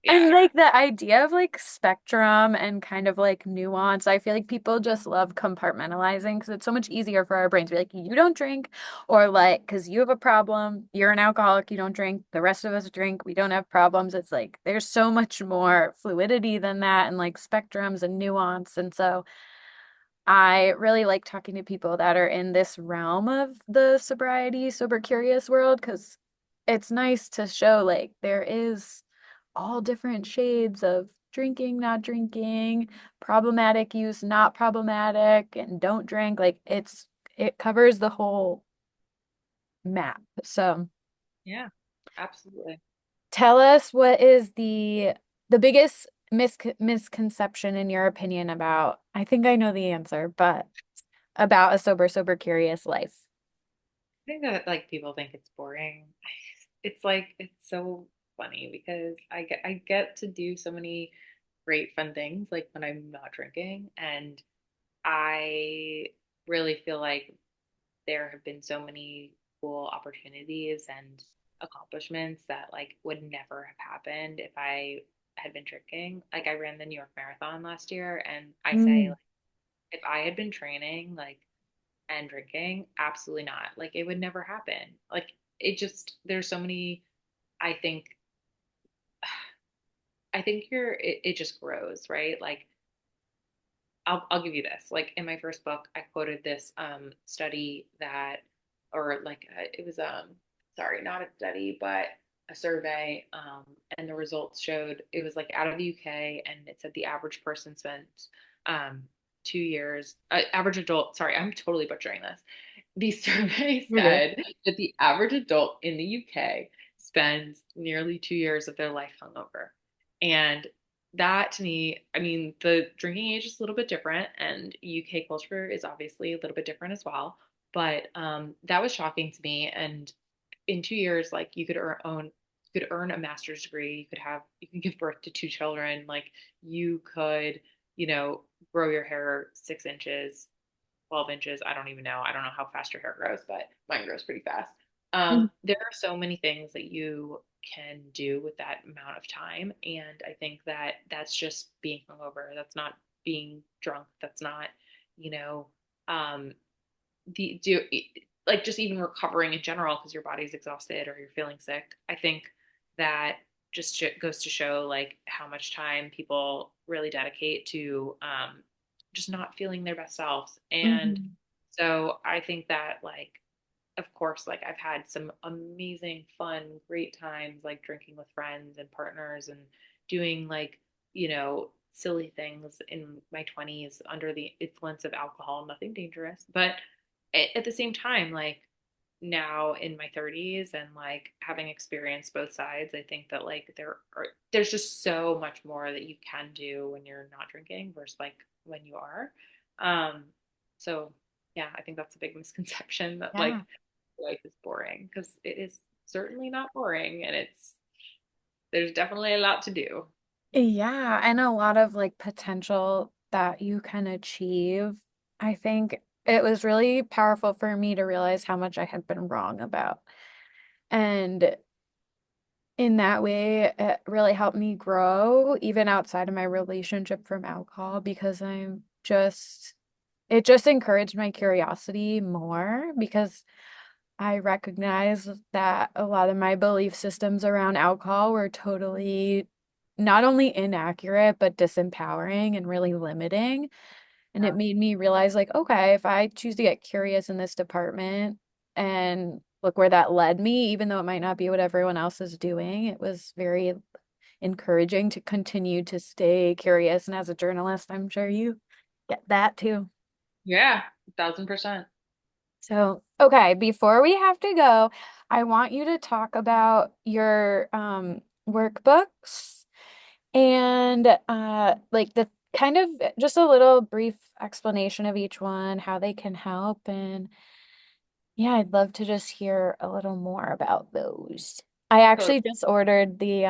Yeah, like the idea of like spectrum and kind of like nuance, I feel like people just love compartmentalizing because it's so much easier for our brains to be like, you don't drink, or like, because you have a problem, you're an alcoholic, you don't drink, the rest of us drink, we don't have problems. It's like there's so much more fluidity than that and like spectrums and nuance. And so I really like talking to people that are in this realm of the sobriety, sober curious world because it's nice to show like there is all different shades of drinking, not drinking, problematic use, not problematic, and don't drink. Like it covers the whole map. So yeah, absolutely. tell us what is the biggest misconception in your opinion about, I think I know the answer, but about a sober curious life. I think that like people think it's boring. It's like it's so funny because I get to do so many great fun things like when I'm not drinking, and I really feel like there have been so many cool opportunities and accomplishments that like would never have happened if I had been drinking. Like I ran the New York Marathon last year, and I say Mm. like if I had been training like and drinking, absolutely not. Like it would never happen. Like it just there's so many. I think I think it just grows, right? Like I'll give you this. Like in my first book, I quoted this study that, or like it was sorry, not a study, but a survey, and the results showed it was like out of the UK, and it said the average person spent um 2 years. Average adult. Sorry, I'm totally butchering this. The survey Okay. said that the average adult in the UK spends nearly 2 years of their life hungover, and that to me, I mean, the drinking age is a little bit different, and UK culture is obviously a little bit different as well. But that was shocking to me. And in 2 years, like you could earn a master's degree, you can give birth to two children, like you could, you know, grow your hair 6 inches, 12 inches. I don't even know. I don't know how fast your hair grows, but mine grows pretty fast. Mm. There are so many things that you can do with that amount of time. And I think that that's just being hungover. That's not being drunk. That's not, you know, um, the do like just even recovering in general because your body's exhausted or you're feeling sick. I think that just goes to show like how much time people really dedicate to just not feeling their best selves. And Mhm. So I think that like of course, like I've had some amazing, fun, great times like drinking with friends and partners and doing like, silly things in my 20s under the influence of alcohol, nothing dangerous. But at the same time, like now in my 30s and like having experienced both sides, I think that like there's just so much more that you can do when you're not drinking versus like when you are. Um, so yeah, I think that's a big misconception that Yeah. like life is boring because it is certainly not boring and there's definitely a lot to do. Yeah, and a lot of like potential that you can achieve. I think it was really powerful for me to realize how much I had been wrong about. And in that way, it really helped me grow even outside of my relationship from alcohol because it just encouraged my curiosity more because I recognize that a lot of my belief systems around alcohol were totally not only inaccurate, but disempowering and really limiting. And it Yeah, made me realize, like, okay, if I choose to get curious in this department and look where that led me, even though it might not be what everyone else is doing, it was very encouraging to continue to stay curious. And as a journalist, I'm sure you get that too. yeah, 1,000%. So, okay, before we have to go, I want you to talk about your workbooks and like the kind of just a little brief explanation of each one, how they can help. And yeah, I'd love to just hear a little more about those. I Totally. actually just ordered the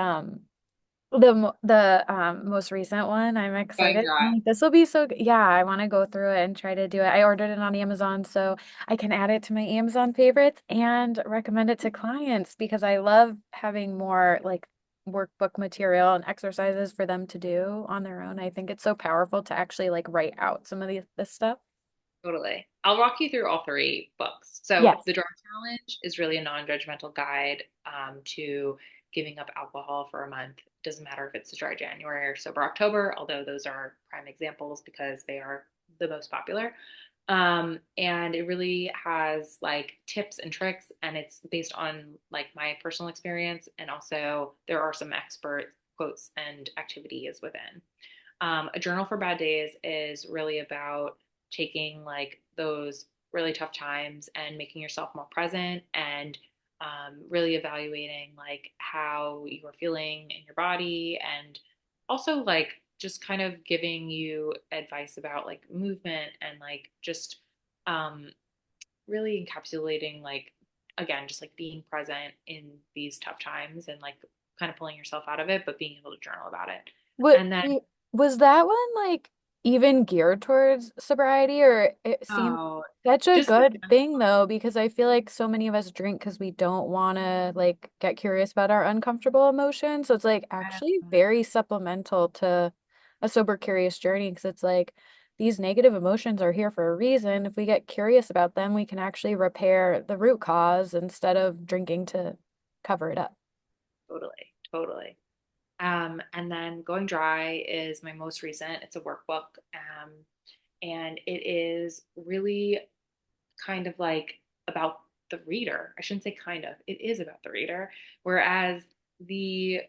most recent one. I'm Going excited. I'm dry. like, this will be so good. Yeah, I want to go through it and try to do it. I ordered it on Amazon so I can add it to my Amazon favorites and recommend it to clients because I love having more like workbook material and exercises for them to do on their own. I think it's so powerful to actually like write out some of this stuff. Totally. I'll walk you through all three books. So, Yes. The Dry Challenge is really a non judgmental guide to giving up alcohol for a month. Doesn't matter if it's a dry January or sober October, although those are prime examples because they are the most popular. And it really has like tips and tricks, and it's based on like my personal experience. And also, there are some expert quotes and activities within. A journal for bad days is really about taking like those really tough times and making yourself more present and really evaluating like how you are feeling in your body and also like just kind of giving you advice about like movement and like just um, really encapsulating like again just like being present in these tough times and like kind of pulling yourself out of it but being able to journal about it What and then was that one like even geared towards sobriety or it seemed oh, such a just good thing though because I feel like so many of us drink because we don't want to like get curious about our uncomfortable emotions. So it's like actually very supplemental to a sober curious journey because it's like these negative emotions are here for a reason. If we get curious about them, we can actually repair the root cause instead of drinking to cover it up. totally, totally. And then Going Dry is my most recent. It's a workbook, and it is really kind of like about the reader. I shouldn't say kind of. It is about the reader. Whereas the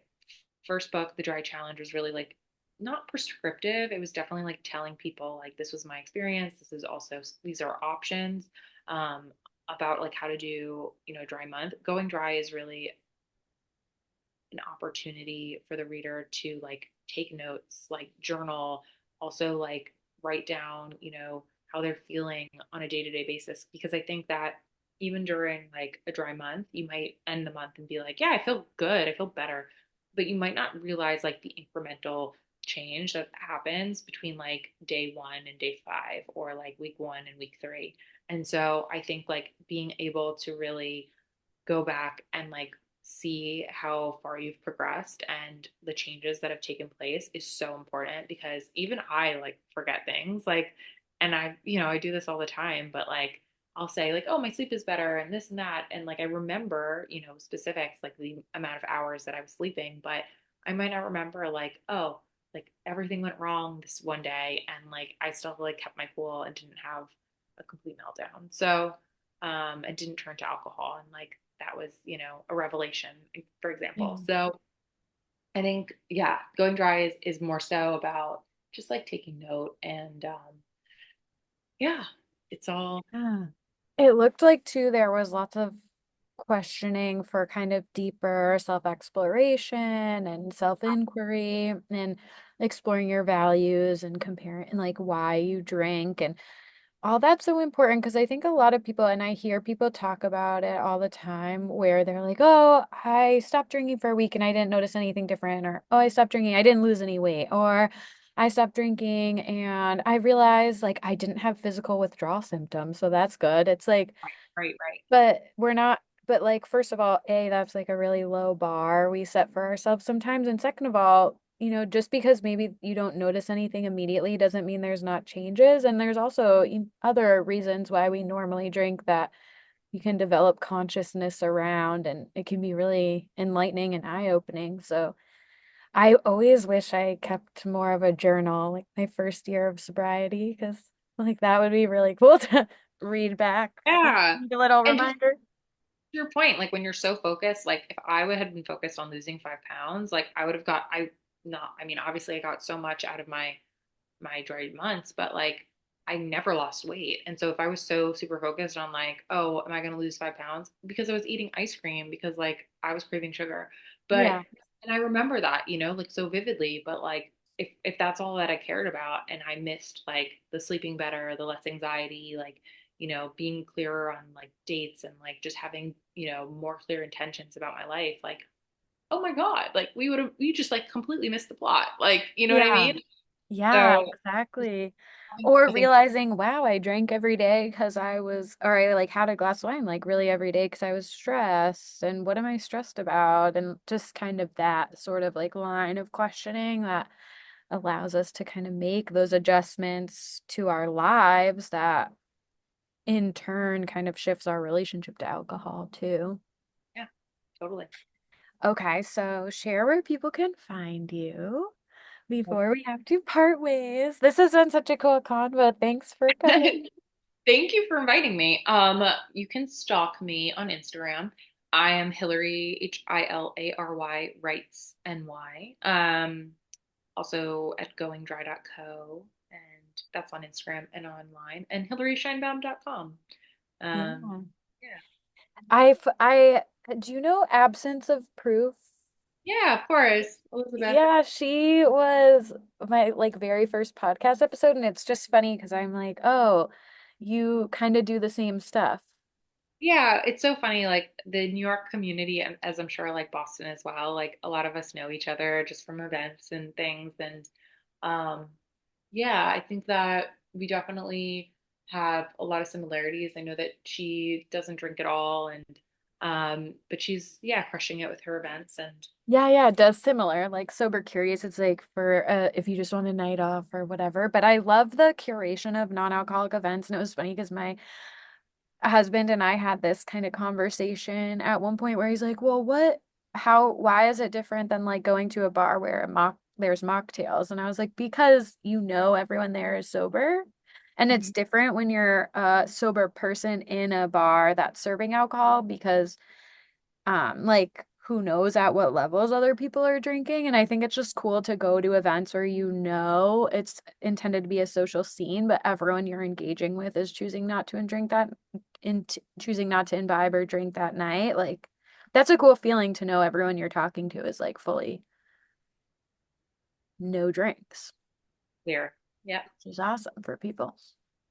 first book, The Dry Challenge, was really like not prescriptive. It was definitely like telling people like this was my experience. This is also these are options about like how to do a dry month. Going Dry is really an opportunity for the reader to like take notes, like journal, also like write down, how they're feeling on a day-to-day basis because I think that even during like a dry month, you might end the month and be like, yeah, I feel good, I feel better, but you might not realize like the incremental change that happens between like day 1 and day 5 or like week 1 and week 3. And so I think like being able to really go back and like see how far you've progressed and the changes that have taken place is so important because even I like forget things like and I do this all the time but like I'll say like oh my sleep is better and this and that and like I remember specifics like the amount of hours that I was sleeping but I might not remember like oh like everything went wrong this one day and like I still like kept my cool and didn't have a complete meltdown. So, it didn't turn to alcohol. And like, that was, a revelation, for example. Yeah. So I think, yeah, going dry is more so about just like taking note and, yeah, it's all, Yeah. It looked like too there was lots of questioning for kind of deeper self-exploration and self-inquiry and exploring your values and comparing and like why you drink and all that's so important because I think a lot of people, and I hear people talk about it all the time, where they're like, oh, I stopped drinking for a week and I didn't notice anything different, or oh, I stopped drinking, I didn't lose any weight, or I stopped drinking and I realized like I didn't have physical withdrawal symptoms, so that's good. It's like, right, right. but we're not, but like, first of all, A, that's like a really low bar we set for ourselves sometimes. And second of all, just because maybe you don't notice anything immediately doesn't mean there's not changes. And there's also other reasons why we normally drink that you can develop consciousness around, and it can be really enlightening and eye-opening. So I always wish I kept more of a journal like my first year of sobriety, because like that would be really cool to read back. Yeah. Need a little And just reminder. to your point, like when you're so focused, like if I would have been focused on losing 5 pounds, like I would have got, I not, I mean, obviously I got so much out of my dry months, but like I never lost weight. And so if I was so super focused on like, oh, am I going to lose 5 pounds? Because I was eating ice cream because like I was craving sugar. But, Yeah. and I remember that, like so vividly, but like if that's all that I cared about and I missed like the sleeping better, the less anxiety, like, being clearer on like dates and like just having, more clear intentions about my life, like, oh my God, like we just like completely missed the plot. Like, you know what I Yeah. mean? Yeah, So exactly. Or I think, realizing, wow, I drank every day because or I like had a glass of wine like really every day because I was stressed. And what am I stressed about? And just kind of that sort of like line of questioning that allows us to kind of make those adjustments to our lives that in turn kind of shifts our relationship to alcohol too. yeah, totally. Okay, so share where people can find you before we have to part ways. This has been such a cool convo. Thanks for coming. Thank you for inviting me. You can stalk me on Instagram. I am Hilary, Hilary Writes NY. Also at goingdry.co, and that's on Instagram and online, and hilarysheinbaum.com. Um, Yeah. yeah. I do you know Absence of Proof? Yeah, of course, Elizabeth. Yeah, she was my like very first podcast episode, and it's just funny because I'm like, oh, you kind of do the same stuff. Yeah, it's so funny. Like the New York community, and as I'm sure, like Boston as well, like a lot of us know each other just from events and things. And um, yeah, I think that we definitely have a lot of similarities. I know that she doesn't drink at all, and but she's, yeah, crushing it with her events. And Yeah, yeah, it does similar. Like Sober Curious, it's like for if you just want a night off or whatever. But I love the curation of non-alcoholic events. And it was funny because my husband and I had this kind of conversation at one point where he's like, well, why is it different than like going to a bar where there's mocktails? And I was like, because everyone there is sober. And it's mhm, different when you're a sober person in a bar that's serving alcohol because like who knows at what levels other people are drinking. And I think it's just cool to go to events where it's intended to be a social scene, but everyone you're engaging with is choosing not to imbibe or drink that night. Like that's a cool feeling to know everyone you're talking to is like fully no drinks, clear. Yeah. which is awesome for people.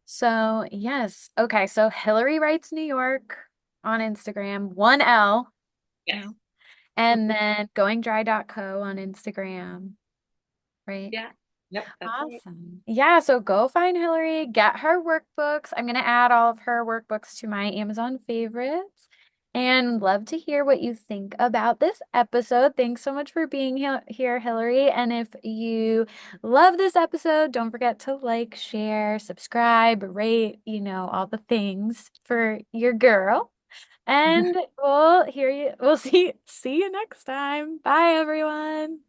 So yes. Okay, so Hillary Writes New York on Instagram, 1L. Yes. And then goingdry.co on Instagram, right? Yeah. Yep. That's right. Awesome. Yeah, so go find Hillary, get her workbooks. I'm going to add all of her workbooks to my Amazon favorites and love to hear what you think about this episode. Thanks so much for being here, Hillary. And if you love this episode, don't forget to like, share, subscribe, rate, all the things for your girl. And we'll see you next time. Bye everyone.